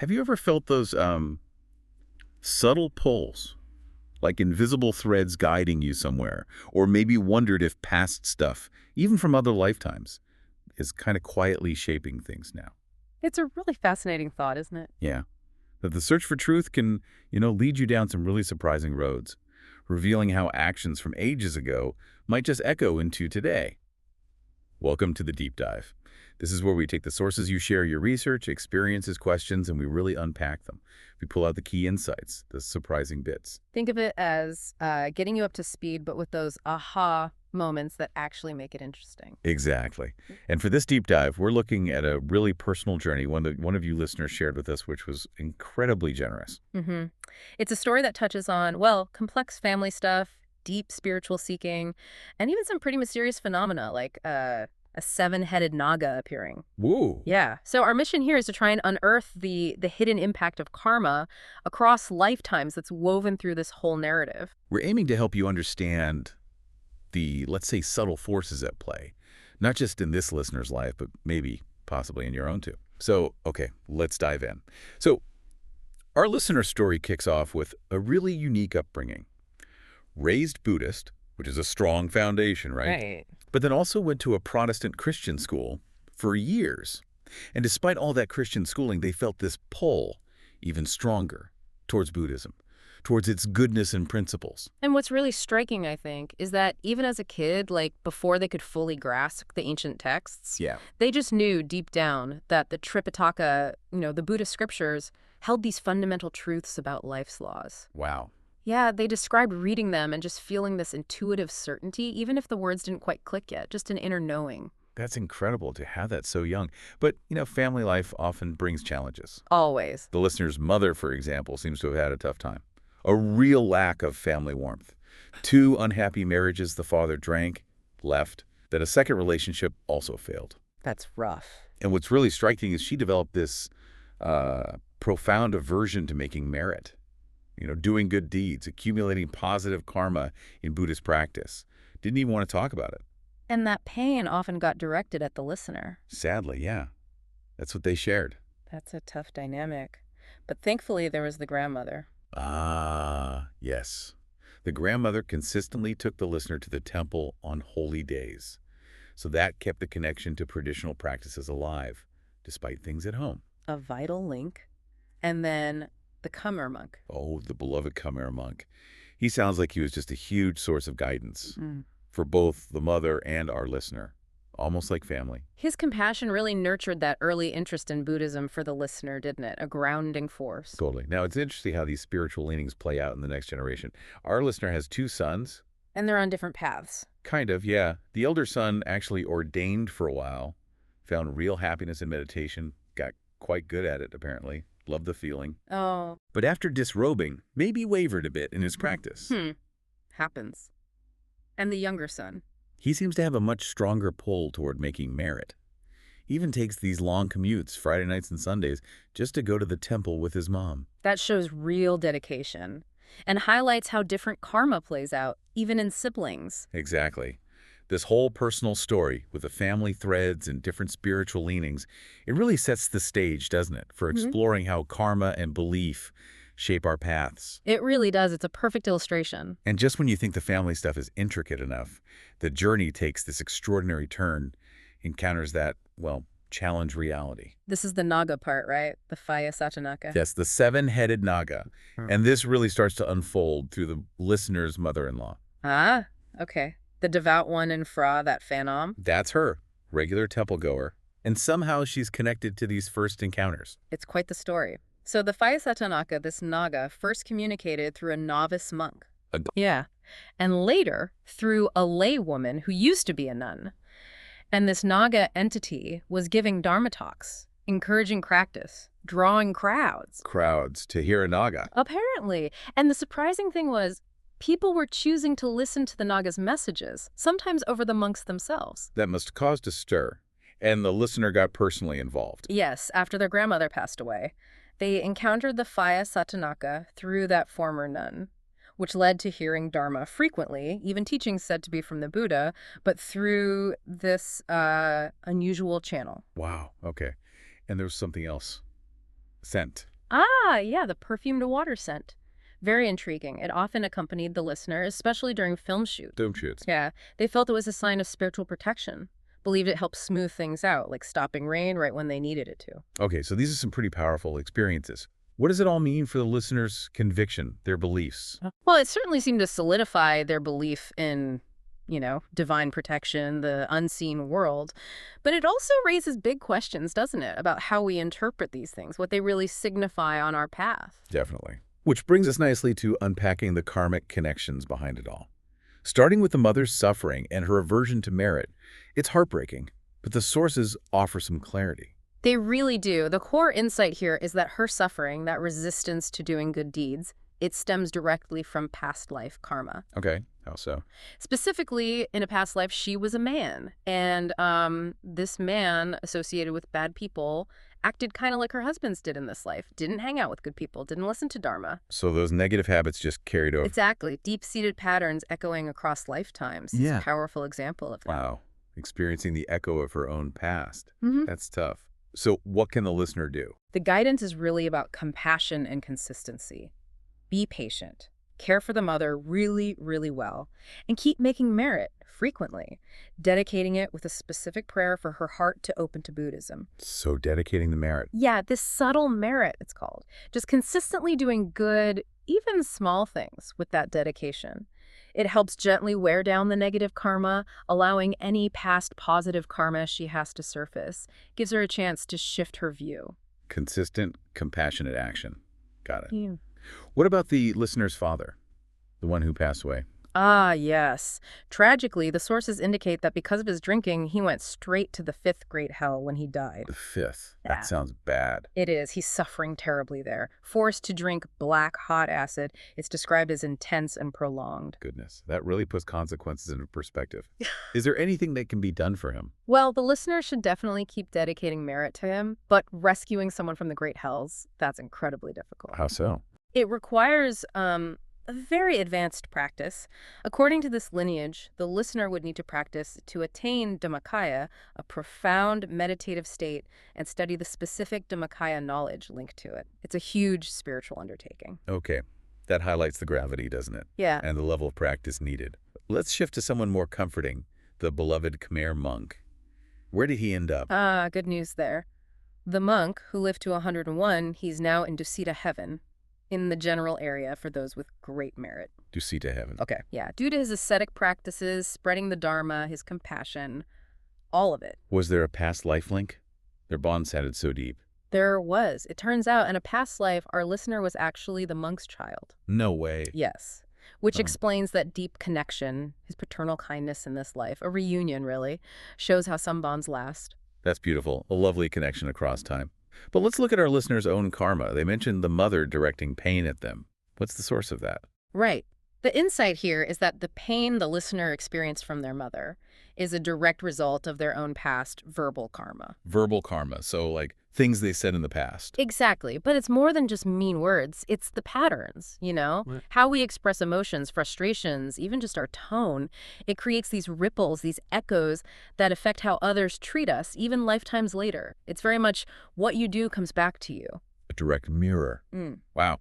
Have you ever felt those subtle pulls, like invisible threads guiding you somewhere, or maybe wondered if past stuff, even from other lifetimes, is kind of quietly shaping things now? It's a really fascinating thought, isn't it? Yeah. That the search for truth can, lead you down some really surprising roads, revealing how actions from ages ago might just echo into today. Welcome to the Deep Dive. This is where we take the sources you share, your research, experiences, questions, and we really unpack them. We pull out the key insights, the surprising bits. Think of it as getting you up to speed, but with those aha moments that actually make it interesting. Exactly. And for this deep dive, we're looking at a really personal journey, one that one of you listeners shared with us, which was incredibly generous. hmm It's a story that touches on, well, complex family stuff, deep spiritual seeking, and even some pretty mysterious phenomena like a seven-headed Naga appearing. Woo! Yeah. So our mission here is to try and unearth the hidden impact of karma across lifetimes that's woven through this whole narrative. We're aiming to help you understand the, let's say, subtle forces at play, not just in this listener's life, but maybe possibly in your own too. So, okay, let's dive in. So, our listener story kicks off with a really unique upbringing. Raised Buddhist, which is a strong foundation, right? Right. But then also went to a Protestant Christian school for years. And despite all that Christian schooling, they felt this pull, even stronger, towards Buddhism, towards its goodness and principles. And what's really striking, I think, is that even as a kid, like before they could fully grasp the ancient texts, Yeah. they just knew deep down that the Tripitaka, the Buddhist scriptures, held these fundamental truths about life's laws. Wow. Yeah, they described reading them and just feeling this intuitive certainty, even if the words didn't quite click yet, just an inner knowing. That's incredible to have that so young. But, family life often brings challenges. Always. The listener's mother, for example, seems to have had a tough time. A real lack of family warmth. 2 unhappy marriages the father drank, left. Then a second relationship also failed. That's rough. And what's really striking is she developed this profound aversion to making merit. Doing good deeds, accumulating positive karma in Buddhist practice. Didn't even want to talk about it. And that pain often got directed at the listener. Sadly, yeah. That's what they shared. That's a tough dynamic. But thankfully, there was the grandmother. Ah, yes. The grandmother consistently took the listener to the temple on holy days. So that kept the connection to traditional practices alive, despite things at home. A vital link. And then the Khmer monk. Oh, the beloved Khmer monk. He sounds like he was just a huge source of guidance Mm. for both the mother and our listener, almost like family. His compassion really nurtured that early interest in Buddhism for the listener, didn't it? A grounding force. Totally. Now, it's interesting how these spiritual leanings play out in the next generation. Our listener has 2 sons. And they're on different paths. Kind of, yeah. The elder son actually ordained for a while, found real happiness in meditation, got quite good at it, apparently. Loved the feeling. Oh. But after disrobing, maybe wavered a bit in his practice. Happens. And the younger son. He seems to have a much stronger pull toward making merit. Even takes these long commutes, Friday nights and Sundays, just to go to the temple with his mom. That shows real dedication and highlights how different karma plays out, even in siblings. Exactly. This whole personal story with the family threads and different spiritual leanings, it really sets the stage, doesn't it, for exploring how karma and belief shape our paths. It really does. It's a perfect illustration. And just when you think the family stuff is intricate enough, the journey takes this extraordinary turn, encounters that, well, challenge reality. This is the Naga part, right? The Phaya Sattanakka. Yes, the 7-headed Naga. And this really starts to unfold through the listener's mother-in-law. Ah, okay. The devout one in Phra, that Phanom. That's her, regular temple goer. And somehow she's connected to these first encounters. It's quite the story. So the Phaya Sattanakka, this Naga, first communicated through a novice monk. Yeah. And later, through a lay woman who used to be a nun. And this Naga entity was giving Dharma talks, encouraging practice, drawing crowds. Crowds to hear a Naga. Apparently. And the surprising thing was, people were choosing to listen to the Naga's messages, sometimes over the monks themselves. That must have caused a stir. And the listener got personally involved. Yes, after their grandmother passed away. They encountered the Phaya Sattanakka through that former nun, which led to hearing Dharma frequently, even teachings said to be from the Buddha, but through this unusual channel. Wow, okay. And there was something else. Scent. Ah, yeah, the perfumed water scent. Very intriguing. It often accompanied the listener, especially during film shoots. Film shoots. Yeah, they felt it was a sign of spiritual protection. Believed it helped smooth things out, like stopping rain right when they needed it to. Okay, so these are some pretty powerful experiences. What does it all mean for the listener's conviction, their beliefs? Well, it certainly seemed to solidify their belief in, divine protection, the unseen world. But it also raises big questions, doesn't it, about how we interpret these things, what they really signify on our path. Definitely. Which brings us nicely to unpacking the karmic connections behind it all. Starting with the mother's suffering and her aversion to merit, it's heartbreaking, but the sources offer some clarity. They really do. The core insight here is that her suffering, that resistance to doing good deeds, it stems directly from past life karma. Okay, how so? Specifically, in a past life, she was a man. And this man, associated with bad people, acted kind of like her husbands did in this life. Didn't hang out with good people, didn't listen to Dharma. So those negative habits just carried over. Exactly. Deep-seated patterns echoing across lifetimes. Yeah. It's a powerful example of that. Wow. Experiencing the echo of her own past. Mm-hmm. That's tough. So what can the listener do? The guidance is really about compassion and consistency. Be patient. Care for the mother really, really well. And keep making merit frequently, dedicating it with a specific prayer for her heart to open to Buddhism. So dedicating the merit. Yeah, this subtle merit, it's called. Just consistently doing good, even small things with that dedication. It helps gently wear down the negative karma, allowing any past positive karma she has to surface. Gives her a chance to shift her view. Consistent, compassionate action. Got it. Yeah. What about the listener's father, the one who passed away? Ah, yes. Tragically, the sources indicate that because of his drinking, he went straight to the fifth great hell when he died. The fifth. Yeah. That sounds bad. It is. He's suffering terribly there. Forced to drink black, hot acid. It's described as intense and prolonged. Goodness, that really puts consequences into perspective. Is there anything that can be done for him? Well, the listener should definitely keep dedicating merit to him, but rescuing someone from the great hells, that's incredibly difficult. How so? It requires a very advanced practice. According to this lineage, the listener would need to practice to attain Dhammakaya, a profound meditative state, and study the specific Dhammakaya knowledge linked to it. It's a huge spiritual undertaking. Okay, that highlights the gravity, doesn't it? Yeah. And the level of practice needed. Let's shift to someone more comforting, the beloved Khmer monk. Where did he end up? Ah, good news there. The monk, who lived to 101, he's now in Dusita heaven, in the general area for those with great merit. Dusita heaven. Okay. Yeah, due to his ascetic practices, spreading the Dharma, his compassion, all of it. Was there a past life link? Their bond sounded so deep. There was. It turns out in a past life, our listener was actually the monk's child. No way. Yes. Which Oh. explains that deep connection, his paternal kindness in this life, a reunion really, shows how some bonds last. That's beautiful. A lovely connection across time. But let's look at our listeners' own karma. They mentioned the mother directing pain at them. What's the source of that? Right. The insight here is that the pain the listener experienced from their mother is a direct result of their own past verbal karma. Verbal karma, so like things they said in the past. Exactly. But it's more than just mean words. It's the patterns, Right. How we express emotions, frustrations, even just our tone. It creates these ripples, these echoes that affect how others treat us, even lifetimes later. It's very much what you do comes back to you. A direct mirror. Mm. Wow.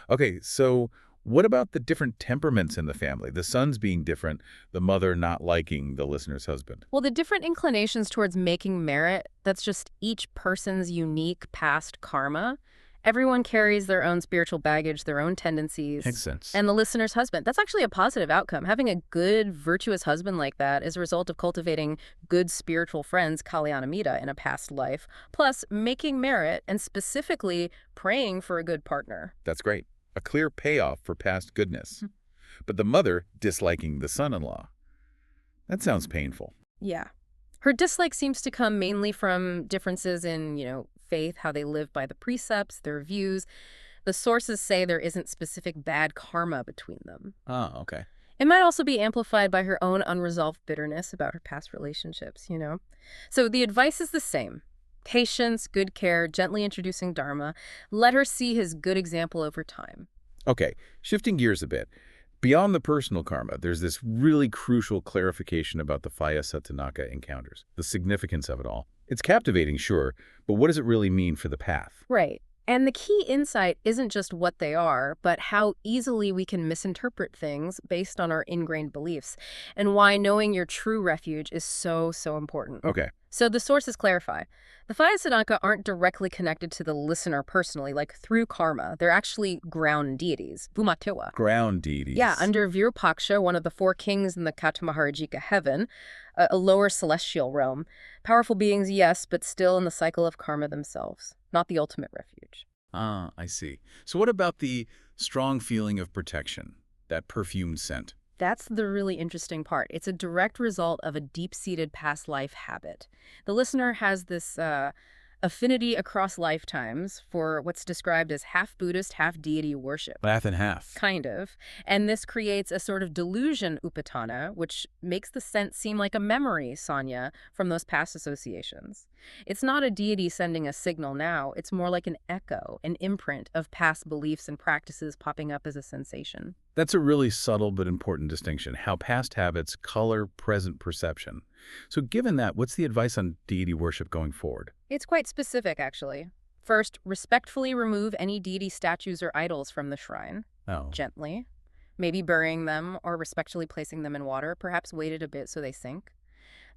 Okay, so what about the different temperaments in the family? The sons being different, the mother not liking the listener's husband. Well, the different inclinations towards making merit, that's just each person's unique past karma. Everyone carries their own spiritual baggage, their own tendencies. Makes sense. And the listener's husband, that's actually a positive outcome. Having a good, virtuous husband like that is a result of cultivating good spiritual friends, Kalyanamita, in a past life, plus making merit and specifically praying for a good partner. That's great. A clear payoff for past goodness. But the mother disliking the son-in-law. That sounds painful. Yeah. Her dislike seems to come mainly from differences in, faith, how they live by the precepts, their views. The sources say there isn't specific bad karma between them. Oh, okay. It might also be amplified by her own unresolved bitterness about her past relationships. So the advice is the same. Patience, good care, gently introducing Dharma. Let her see his good example over time. Okay, shifting gears a bit. Beyond the personal karma, there's this really crucial clarification about the Phaya Sattanakka encounters, the significance of it all. It's captivating, sure, but what does it really mean for the path? Right. And the key insight isn't just what they are, but how easily we can misinterpret things based on our ingrained beliefs, and why knowing your true refuge is so, so important. Okay. So the sources clarify. The Phaya Sattanakka aren't directly connected to the listener personally, like through karma. They're actually ground deities, Buddhism. Ground deities. Yeah, under Virupaksha, one of the four kings in the Katumaharajika heaven, a lower celestial realm. Powerful beings, yes, but still in the cycle of karma themselves, not the ultimate refuge. Ah, I see. So what about the strong feeling of protection, that perfumed scent? That's the really interesting part. It's a direct result of a deep-seated past life habit. The listener has this affinity across lifetimes for what's described as half Buddhist, half deity worship. Half and half. Kind of. And this creates a sort of delusion upatana, which makes the scent seem like a memory, Sanya, from those past associations. It's not a deity sending a signal now. It's more like an echo, an imprint of past beliefs and practices popping up as a sensation. That's a really subtle but important distinction, how past habits color present perception. So given that, what's the advice on deity worship going forward? It's quite specific, actually. First, respectfully remove any deity statues or idols from the shrine. Oh. Gently. Maybe burying them or respectfully placing them in water, perhaps weighted a bit so they sink.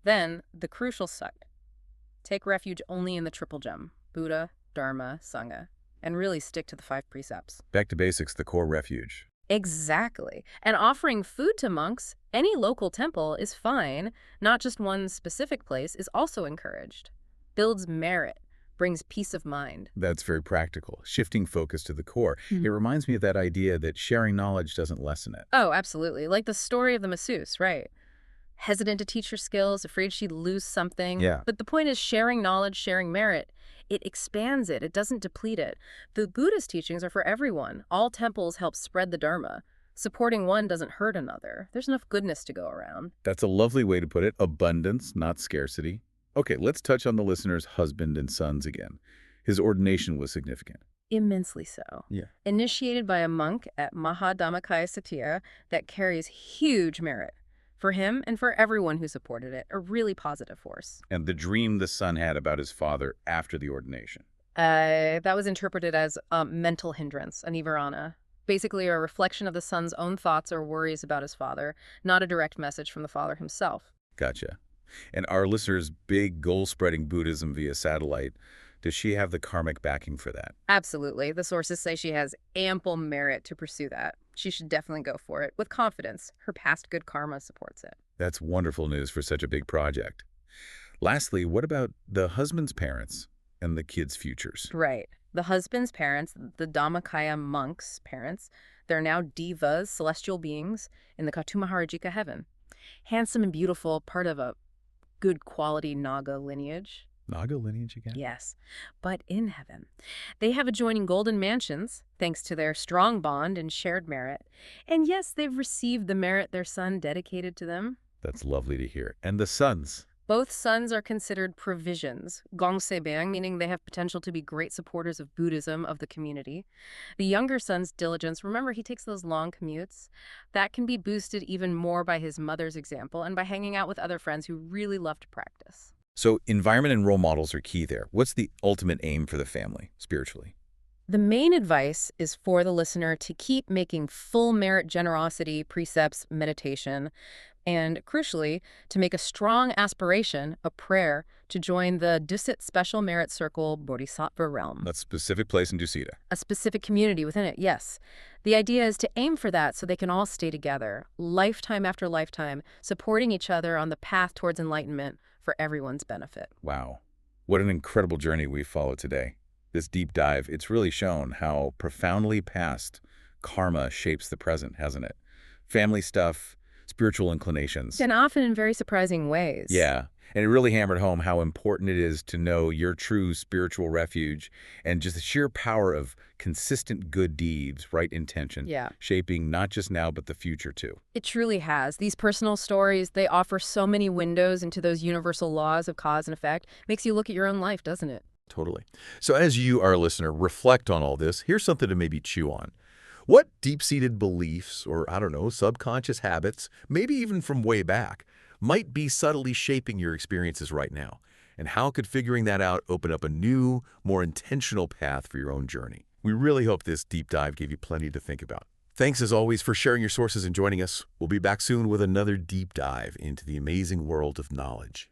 Then, the crucial side. Take refuge only in the triple gem, Buddha, Dharma, Sangha, and really stick to the 5 precepts. Back to basics, the core refuge. Exactly. And offering food to monks, any local temple, is fine. Not just one specific place is also encouraged. Builds merit, brings peace of mind. That's very practical, shifting focus to the core. It reminds me of that idea that sharing knowledge doesn't lessen it. Oh, absolutely. Like the story of the masseuse, right? Hesitant to teach her skills, afraid she'd lose something. Yeah. But the point is sharing knowledge, sharing merit. It expands it. It doesn't deplete it. The Buddhist teachings are for everyone. All temples help spread the Dharma. Supporting one doesn't hurt another. There's enough goodness to go around. That's a lovely way to put it. Abundance, not scarcity. Okay, let's touch on the listener's husband and sons again. His ordination was significant. Immensely so. Yeah. Initiated by a monk at Mahadhammakaya Satya that carries huge merit. For him and for everyone who supported it, a really positive force. And the dream the son had about his father after the ordination. That was interpreted as a mental hindrance, a nivarana. Basically a reflection of the son's own thoughts or worries about his father, not a direct message from the father himself. Gotcha. And our listener's big goal-spreading Buddhism via satellite, does she have the karmic backing for that? Absolutely. The sources say she has ample merit to pursue that. She should definitely go for it with confidence. Her past good karma supports it. That's wonderful news for such a big project. Lastly, what about the husband's parents and the kids' futures? Right. The husband's parents, the Dhammakaya monks' parents, they're now devas, celestial beings, in the Katumaharajika heaven. Handsome and beautiful, part of a good quality Naga lineage. Naga lineage again? Yes, but in heaven. They have adjoining golden mansions, thanks to their strong bond and shared merit. And yes, they've received the merit their son dedicated to them. That's lovely to hear. And the sons? Both sons are considered provisions, gongsebeang, meaning they have potential to be great supporters of Buddhism of the community. The younger son's diligence, remember he takes those long commutes, that can be boosted even more by his mother's example and by hanging out with other friends who really love to practice. So environment and role models are key there. What's the ultimate aim for the family, spiritually? The main advice is for the listener to keep making full merit generosity, precepts, meditation, and crucially, to make a strong aspiration, a prayer, to join the Dusit Special Merit Circle Bodhisattva realm. That specific place in Dusita. A specific community within it, yes. The idea is to aim for that so they can all stay together, lifetime after lifetime, supporting each other on the path towards enlightenment for everyone's benefit. Wow. What an incredible journey we've followed today. This deep dive, it's really shown how profoundly past karma shapes the present, hasn't it? Family stuff, spiritual inclinations. And often in very surprising ways. Yeah, and it really hammered home how important it is to know your true spiritual refuge and just the sheer power of consistent good deeds, right intention, shaping not just now but the future too. It truly has. These personal stories, they offer so many windows into those universal laws of cause and effect. Makes you look at your own life, doesn't it? Totally. So as you, our listener, reflect on all this, here's something to maybe chew on. What deep-seated beliefs or, I don't know, subconscious habits, maybe even from way back, might be subtly shaping your experiences right now? And how could figuring that out open up a new, more intentional path for your own journey? We really hope this deep dive gave you plenty to think about. Thanks as always for sharing your sources and joining us. We'll be back soon with another deep dive into the amazing world of knowledge.